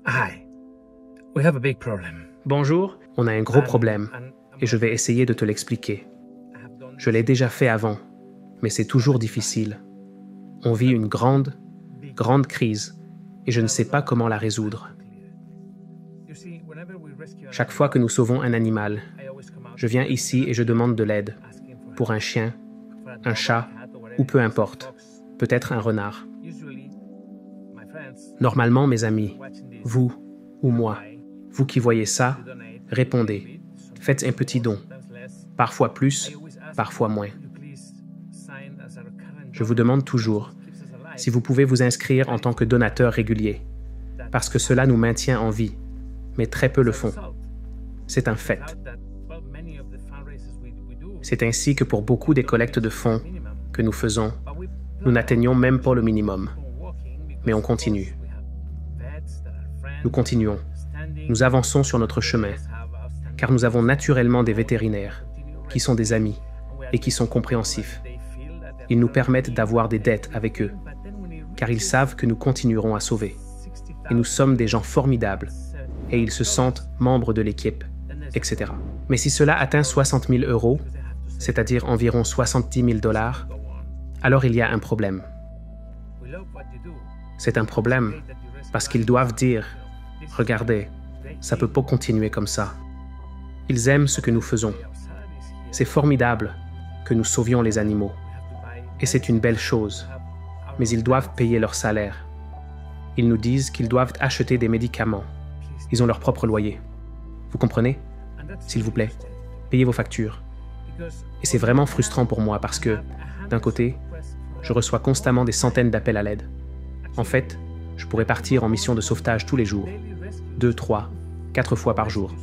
Hi, we have a big problem. Bonjour, on a un gros problème et je vais essayer de te l'expliquer. Je l'ai déjà fait avant, mais c'est toujours difficile. On vit une grande crise et je ne sais pas comment la résoudre. Chaque fois que nous sauvons un animal, je viens ici et je demande de l'aide pour un chien, un chat ou peu importe, peut-être un renard. Normalement, mes amis, vous ou moi, vous qui voyez ça, répondez, faites un petit don, parfois plus, parfois moins. Je vous demande toujours si vous pouvez vous inscrire en tant que donateur régulier, parce que cela nous maintient en vie, mais très peu le font. C'est un fait. C'est ainsi que pour beaucoup des collectes de fonds que nous faisons, nous n'atteignons même pas le minimum. Mais on continue. Nous continuons. Nous avançons sur notre chemin, car nous avons naturellement des vétérinaires, qui sont des amis et qui sont compréhensifs. Ils nous permettent d'avoir des dettes avec eux, car ils savent que nous continuerons à sauver. Et nous sommes des gens formidables, et ils se sentent membres de l'équipe, etc. Mais si cela atteint 60 000 €, c'est-à-dire environ 70 000 $, alors il y a un problème. C'est un problème parce qu'ils doivent dire « Regardez, ça ne peut pas continuer comme ça ». Ils aiment ce que nous faisons. C'est formidable que nous sauvions les animaux. Et c'est une belle chose. Mais ils doivent payer leur salaire. Ils nous disent qu'ils doivent acheter des médicaments. Ils ont leur propre loyer. Vous comprenez? S'il vous plaît, payez vos factures. Et c'est vraiment frustrant pour moi parce que, d'un côté, je reçois constamment des centaines d'appels à l'aide. En fait, je pourrais partir en mission de sauvetage tous les jours, 2, 3, 4 fois par jour,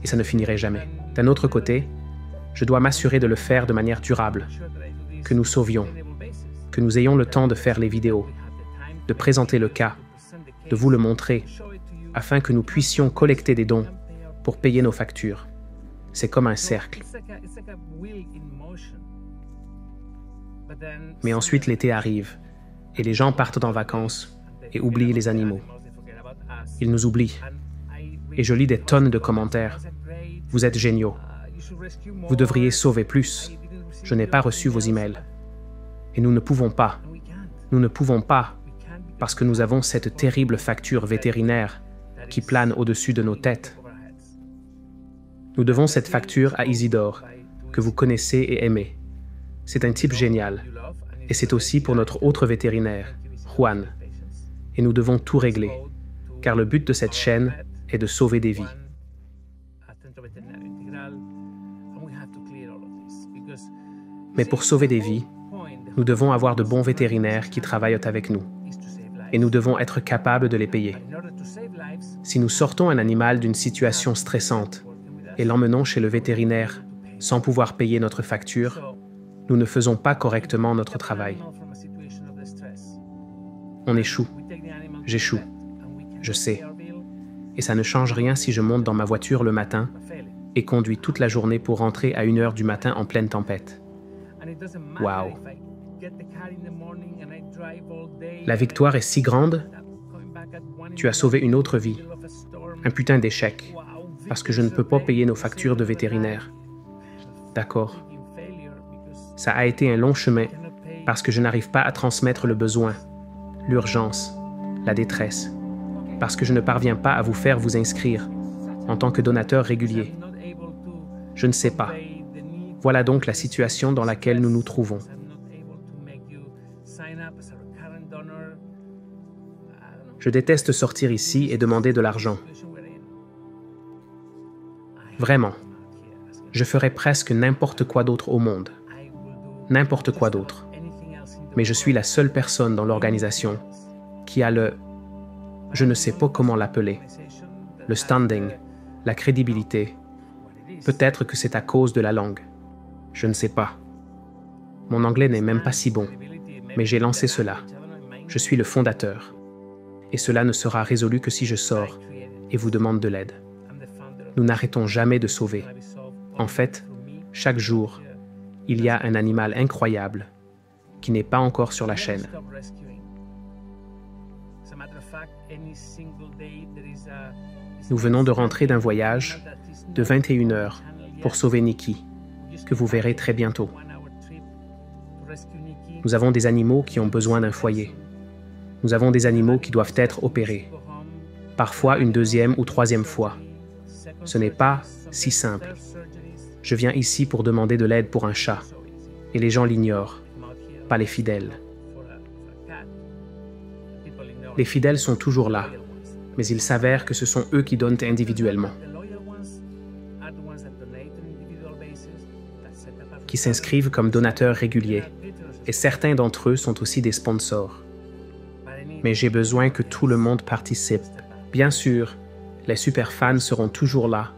et ça ne finirait jamais. D'un autre côté, je dois m'assurer de le faire de manière durable, que nous sauvions, que nous ayons le temps de faire les vidéos, de présenter le cas, de vous le montrer, afin que nous puissions collecter des dons pour payer nos factures. C'est comme un cercle. Mais ensuite l'été arrive, et les gens partent en vacances et oublient les animaux. Ils nous oublient. Et je lis des tonnes de commentaires. Vous êtes géniaux. Vous devriez sauver plus. Je n'ai pas reçu vos emails. Et nous ne pouvons pas. Nous ne pouvons pas, parce que nous avons cette terrible facture vétérinaire qui plane au-dessus de nos têtes. Nous devons cette facture à Isidore, que vous connaissez et aimez. C'est un type génial. Et c'est aussi pour notre autre vétérinaire, Juan. Et nous devons tout régler, car le but de cette chaîne est de sauver des vies. Mais pour sauver des vies, nous devons avoir de bons vétérinaires qui travaillent avec nous. Et nous devons être capables de les payer. Si nous sortons un animal d'une situation stressante et l'emmenons chez le vétérinaire sans pouvoir payer notre facture, nous ne faisons pas correctement notre travail. On échoue. J'échoue. Je sais. Et ça ne change rien si je monte dans ma voiture le matin et conduis toute la journée pour rentrer à 1 h du matin en pleine tempête. Waouh! La victoire est si grande. Tu as sauvé une autre vie. Un putain d'échec. Parce que je ne peux pas payer nos factures de vétérinaire. D'accord. Ça a été un long chemin parce que je n'arrive pas à transmettre le besoin, l'urgence, la détresse, parce que je ne parviens pas à vous faire vous inscrire en tant que donateur régulier. Je ne sais pas. Voilà donc la situation dans laquelle nous nous trouvons. Je déteste sortir ici et demander de l'argent. Vraiment. Je ferais presque n'importe quoi d'autre au monde. N'importe quoi d'autre. Mais je suis la seule personne dans l'organisation qui a je ne sais pas comment l'appeler, le standing, la crédibilité. Peut-être que c'est à cause de la langue. Je ne sais pas. Mon anglais n'est même pas si bon, mais j'ai lancé cela. Je suis le fondateur. Et cela ne sera résolu que si je sors et vous demande de l'aide. Nous n'arrêtons jamais de sauver. En fait, chaque jour, il y a un animal incroyable qui n'est pas encore sur la chaîne. Nous venons de rentrer d'un voyage de 21 heures pour sauver Nikki, que vous verrez très bientôt. Nous avons des animaux qui ont besoin d'un foyer. Nous avons des animaux qui doivent être opérés, parfois une deuxième ou troisième fois. Ce n'est pas si simple. Je viens ici pour demander de l'aide pour un chat, et les gens l'ignorent, pas les fidèles. Les fidèles sont toujours là, mais il s'avère que ce sont eux qui donnent individuellement, qui s'inscrivent comme donateurs réguliers, et certains d'entre eux sont aussi des sponsors. Mais j'ai besoin que tout le monde participe. Bien sûr, les superfans seront toujours là,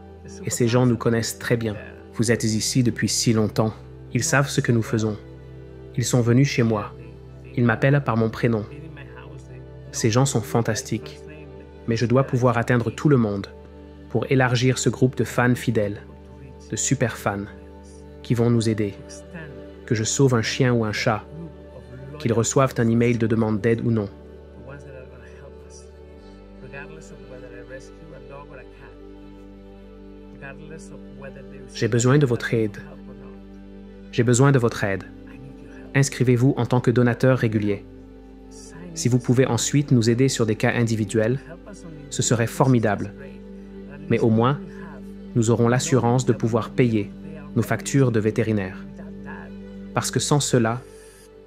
et ces gens nous connaissent très bien. Vous êtes ici depuis si longtemps. Ils savent ce que nous faisons. Ils sont venus chez moi. Ils m'appellent par mon prénom. Ces gens sont fantastiques. Mais je dois pouvoir atteindre tout le monde pour élargir ce groupe de fans fidèles, de superfans, qui vont nous aider. Que je sauve un chien ou un chat, qu'ils reçoivent un email de demande d'aide ou non. J'ai besoin de votre aide. J'ai besoin de votre aide. Inscrivez-vous en tant que donateur régulier. Si vous pouvez ensuite nous aider sur des cas individuels, ce serait formidable. Mais au moins, nous aurons l'assurance de pouvoir payer nos factures de vétérinaire. Parce que sans cela,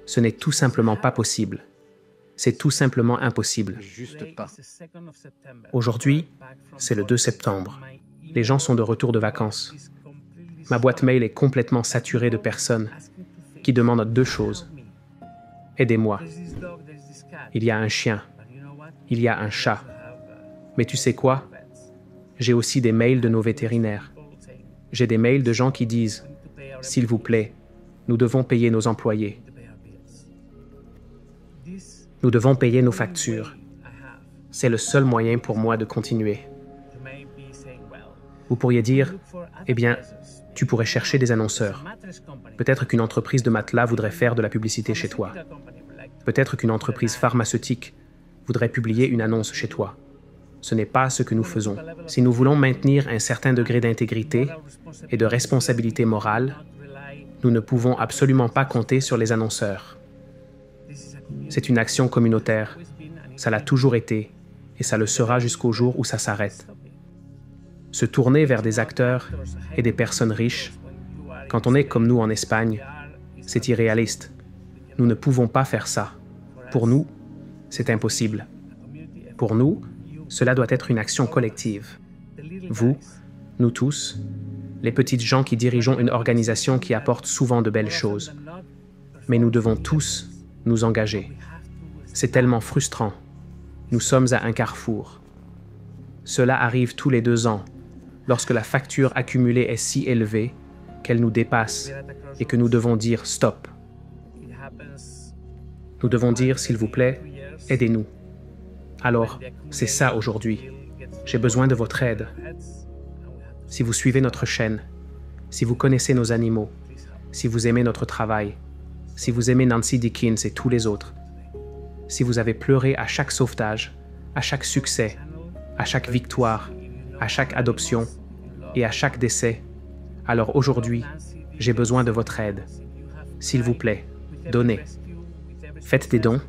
ce n'est tout simplement pas possible. C'est tout simplement impossible. Aujourd'hui, c'est le 2 septembre. Les gens sont de retour de vacances. Ma boîte mail est complètement saturée de personnes qui demandent deux choses. Aidez-moi. Il y a un chien. Il y a un chat. Mais tu sais quoi? J'ai aussi des mails de nos vétérinaires. J'ai des mails de gens qui disent « S'il vous plaît, nous devons payer nos employés. Nous devons payer nos factures. C'est le seul moyen pour moi de continuer. » Vous pourriez dire « Eh bien, tu pourrais chercher des annonceurs. Peut-être qu'une entreprise de matelas voudrait faire de la publicité chez toi. Peut-être qu'une entreprise pharmaceutique voudrait publier une annonce chez toi. » Ce n'est pas ce que nous faisons. Si nous voulons maintenir un certain degré d'intégrité et de responsabilité morale, nous ne pouvons absolument pas compter sur les annonceurs. C'est une action communautaire. Ça l'a toujours été et ça le sera jusqu'au jour où ça s'arrête. Se tourner vers des acteurs et des personnes riches, quand on est comme nous en Espagne, c'est irréaliste. Nous ne pouvons pas faire ça. Pour nous, c'est impossible. Pour nous, cela doit être une action collective. Vous, nous tous, les petites gens qui dirigeons une organisation qui apporte souvent de belles choses. Mais nous devons tous nous engager. C'est tellement frustrant. Nous sommes à un carrefour. Cela arrive tous les 2 ans, lorsque la facture accumulée est si élevée qu'elle nous dépasse et que nous devons dire « stop ». Nous devons dire « s'il vous plaît, aidez-nous ». Alors, c'est ça aujourd'hui. J'ai besoin de votre aide. Si vous suivez notre chaîne, si vous connaissez nos animaux, si vous aimez notre travail, si vous aimez Nancy Dickens et tous les autres, si vous avez pleuré à chaque sauvetage, à chaque succès, à chaque victoire, à chaque adoption et à chaque décès, alors aujourd'hui, j'ai besoin de votre aide. S'il vous plaît, donnez. Faites des dons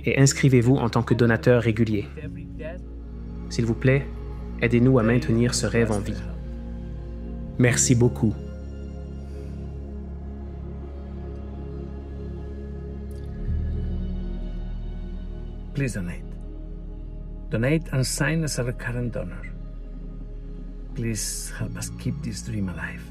et inscrivez-vous en tant que donateur régulier. S'il vous plaît, aidez-nous à maintenir ce rêve en vie. Merci beaucoup. Please donate. Donate and sign as a recurrent donor. Please help us keep this dream alive.